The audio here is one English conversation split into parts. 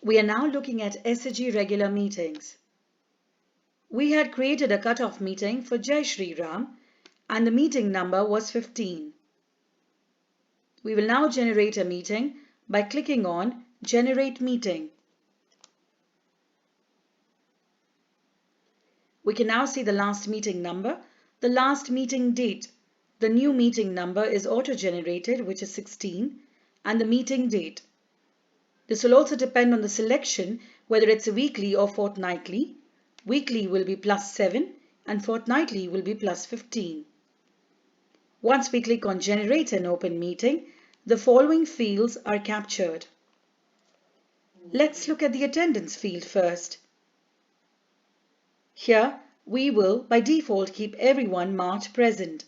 We are now looking at SHG regular meetings. We had created a cutoff meeting for Jai Shri Ram and the meeting number was 15. We will now generate a meeting by clicking on Generate Meeting. We can now see the last meeting number, the last meeting date. The new meeting number is auto-generated, which is 16, and the meeting date. This will also depend on the selection, whether it's a weekly or fortnightly. Weekly will be +7 and fortnightly will be +15. Once we click on Generate an Open Meeting, the following fields are captured. Let's look at the attendance field first. Here, we will by default keep everyone marked present.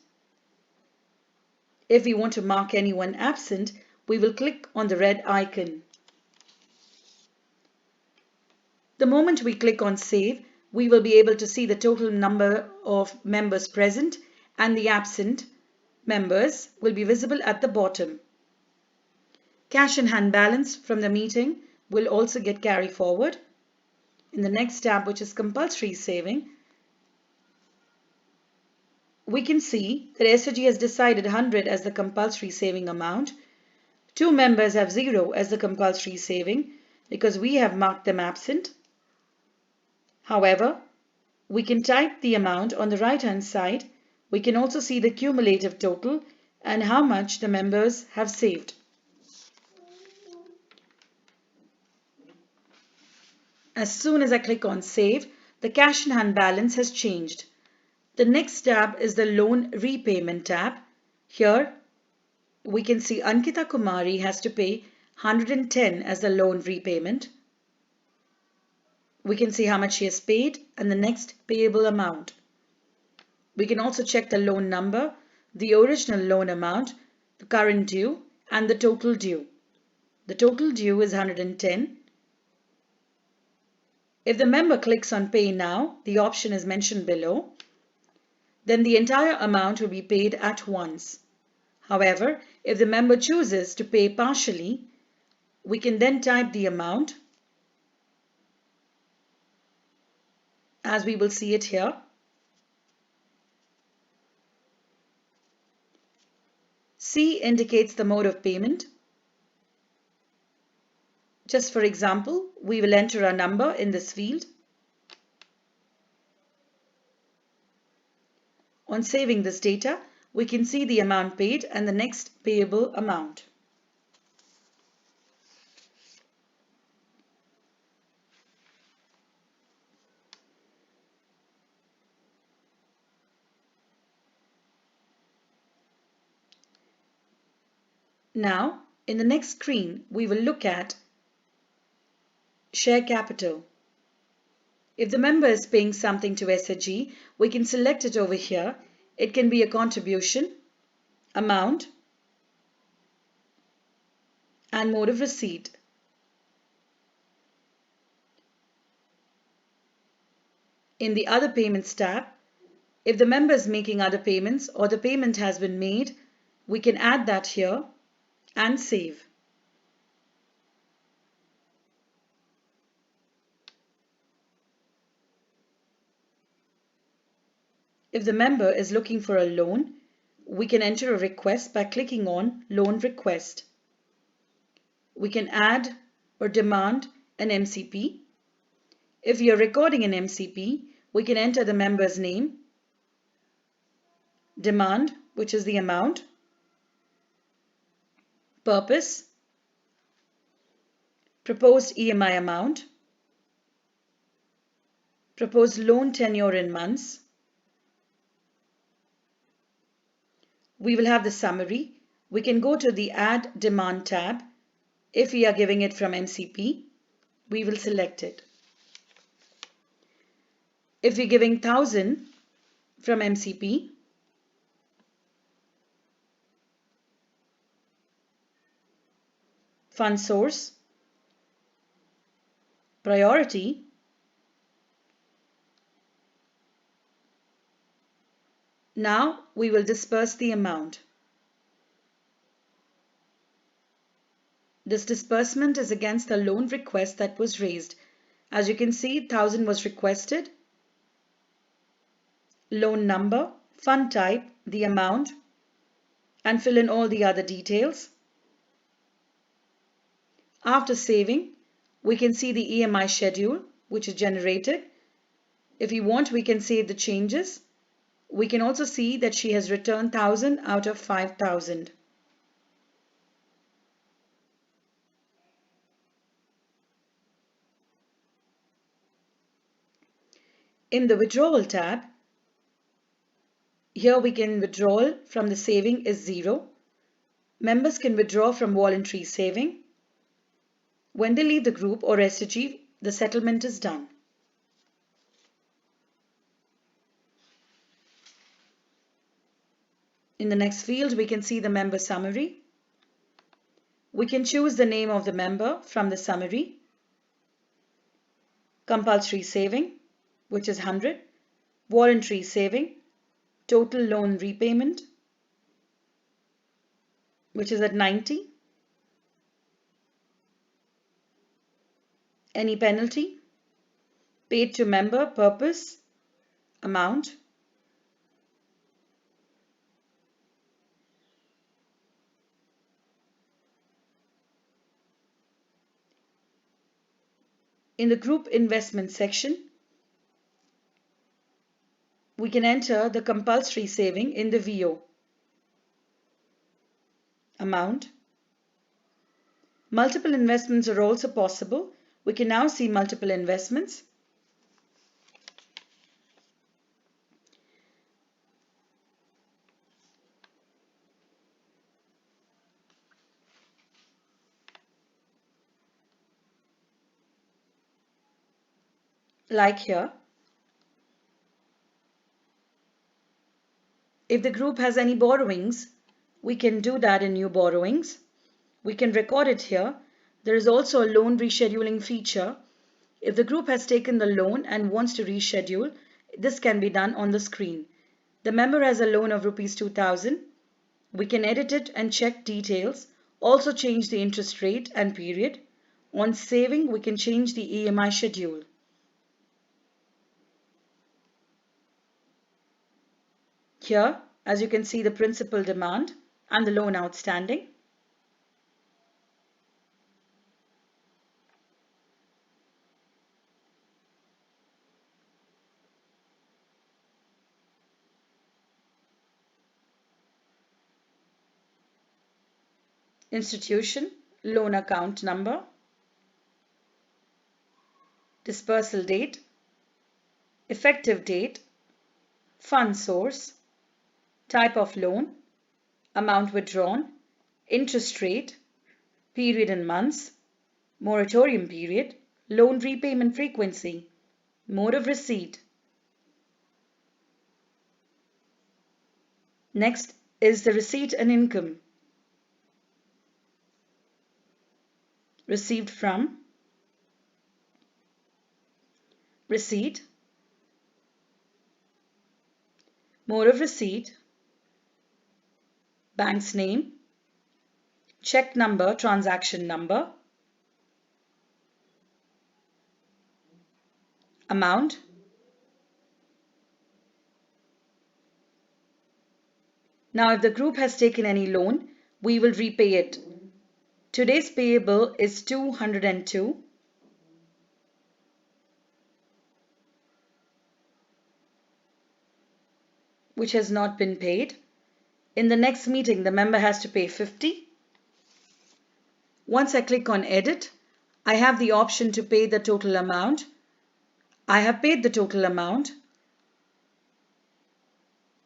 If we want to mark anyone absent, we will click on the red icon. The moment we click on Save, we will be able to see the total number of members present and the absent members will be visible at the bottom. Cash in hand balance from the meeting will also get carried forward. In the next tab, which is compulsory saving, we can see that SHG has decided 100 as the compulsory saving amount. 2 members have 0 as the compulsory saving because we have marked them absent. However, we can type the amount on the right hand side. We can also see the cumulative total and how much the members have saved. As soon as I click on Save, the cash in hand balance has changed. The next tab is the Loan Repayment tab. Here, we can see Ankita Kumari has to pay 110 as the loan repayment. We can see how much she has paid and the next payable amount. We can also check the loan number, the original loan amount, the current due, and the total due. The total due is 110. If the member clicks on Pay Now, the option is mentioned below, then the entire amount will be paid at once. However, if the member chooses to pay partially, we can then type the amount as we will see it here. C indicates the mode of payment. Just for example, we will enter a number in this field. On saving this data, we can see the amount paid and the next payable amount. Now, in the next screen, we will look at Share Capital. If the member is paying something to SHG, we can select it over here. It can be a contribution, amount, and mode of receipt. In the Other Payments tab, if the member is making other payments or the payment has been made, we can add that here and save. If the member is looking for a loan, we can enter a request by clicking on Loan Request. We can add or demand an MCP. If you're recording an MCP, we can enter the member's name, demand, which is the amount, purpose, proposed EMI amount, proposed loan tenure in months. We will have the summary. We can go to the Add Demand tab. If we are giving it from MCP, we will select it. If we're giving 1000 from MCP, fund source, priority, now we will disperse the amount. This disbursement is against the loan request that was raised. As you can see, 1,000 was requested. Loan number, fund type, the amount, and fill in all the other details. After saving, we can see the EMI schedule, which is generated. If we want, we can save the changes. We can also see that she has returned 1,000 out of 5,000. In the withdrawal tab, here we can withdrawal from the saving is 0. Members can withdraw from voluntary saving. When they leave the group or SHG, the settlement is done. In the next field, we can see the member summary. We can choose the name of the member from the summary. Compulsory saving, which is 100. Voluntary saving, total loan repayment, which is at 90. Any penalty, paid to member, purpose, amount. In the group investment section, we can enter the compulsory saving in the VO. Amount. Multiple investments are also possible. We can now see multiple investments. Like here. If the group has any borrowings, we can do that in new borrowings. We can record it here. There is also a loan rescheduling feature. If the group has taken the loan and wants to reschedule, this can be done on the screen. The member has a loan of rupees 2,000. We can edit it and check details, also change the interest rate and period. On saving, we can change the EMI schedule. Here, as you can see, the principal demand and the loan outstanding. Institution, loan account number, dispersal date, effective date, fund source, type of loan, amount withdrawn, interest rate, period in months, moratorium period, loan repayment frequency, mode of receipt. Next is the receipt and income. Received from, receipt, mode of receipt, bank's name, check number, transaction number, amount, now if the group has taken any loan, we will repay it. Today's payable is 202. Which has not been paid. In the next meeting, the member has to pay 50. Once I click on edit, I have the option to pay the total amount. I have paid the total amount.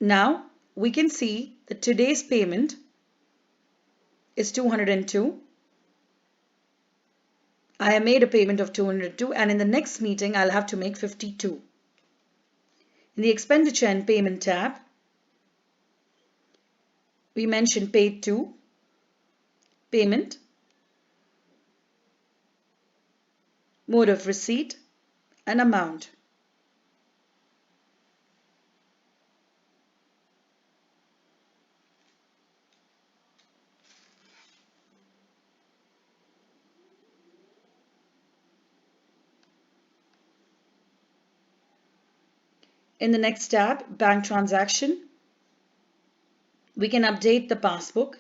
Now we can see that today's payment is 202. I have made a payment of 202 and in the next meeting I'll have to make 52. In the expenditure and payment tab, we mention paid to, payment, mode of receipt, and amount. In the next tab, bank transaction, we can update the passbook.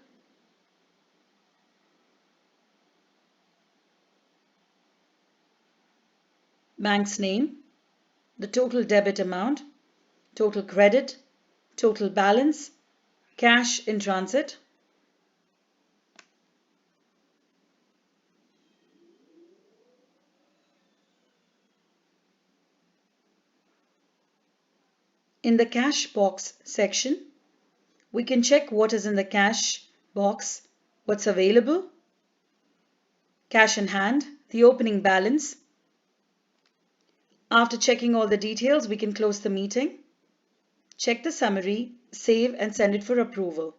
Bank's name, the total debit amount, total credit, total balance, cash in transit. In the cash box section, we can check what is in the cash box, what's available, cash in hand, the opening balance. After checking all the details, we can close the meeting, check the summary, save and send it for approval.